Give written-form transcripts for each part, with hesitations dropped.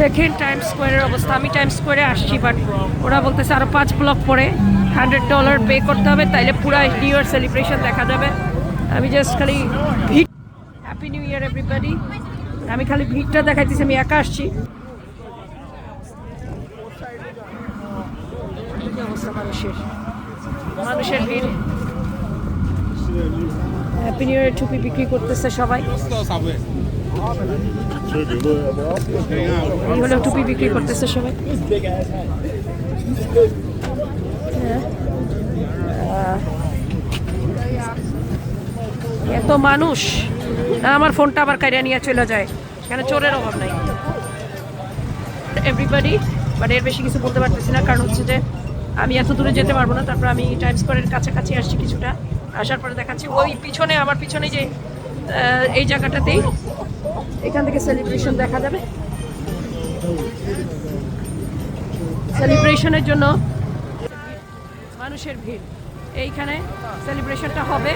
দেখেন টাইমস স্কোয়ারের অবস্থা। আমি টাইমস স্কোয়ারে আসছি, বাট ওরা বলতেছে আরও 5 ব্লক পরে $100 পে করতে হবে, তাইলে পুরো নিউ ইয়ার সেলিব্রেশন দেখা যাবে। আমি জাস্ট খালি ভিড়, হ্যাপি নিউ ইয়ার এভরিবডি। আমি খালি ভিড়টা দেখাইতেছি, আমি একা আসছি। কি অবস্থা মানুষের ভিড়। হ্যাপি নিউ ইয়ার টুপি বিক্রি করতেছে সবাই। এই হলো টুপি বিক্রি করতেছে সবাই। এত মানুষ, আমার ফোনটা আবার কাইরা নিয়ে চলে যায়, কেন চোরের অভাব নাই। এভরিবডি, বাট এর বেশি কিছু বলতে পারতেছি না, কারণ হচ্ছে যে আমি এত দূরে যেতে পারবো না। তারপর আমি টাইমস স্কোয়ারের কাছাকাছি আসছি কিছুটা, আসার পরে দেখাচ্ছি ওই পিছনে, আমার পিছনে যে এই জায়গাটাতেই, এখান থেকে সেলিব্রেশন দেখা যাবে। সেলিব্রেশনের জন্য মানুষের ভিড়, এইখানে সেলিব্রেশনটা হবে,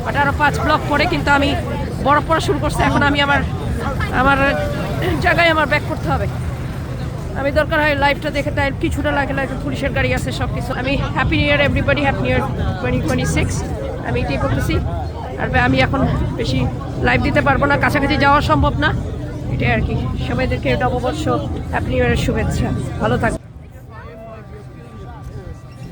বাট আরও 5 ব্লক পরে। কিন্তু আমি বরফ পড়া শুরু করছে, এখন আমি আমার জায়গায় আমার ব্যাক করতে হবে। আমি দরকার হয় লাইভটা দেখে, তাই কিছুটা লাগে পুলিশের গাড়ি আছে সব কিছু। আমি happy new year everybody, happy new year 2026 আমি এটাই করতেছি। আর আমি এখন বেশি লাইভ দিতে পারবো না, কাছাকাছি যাওয়া সম্ভব না, এটাই আর কি। সবাইদেরকে নববর্ষ হ্যাপি নিউ ইয়ারের শুভেচ্ছা, ভালো থাকবে।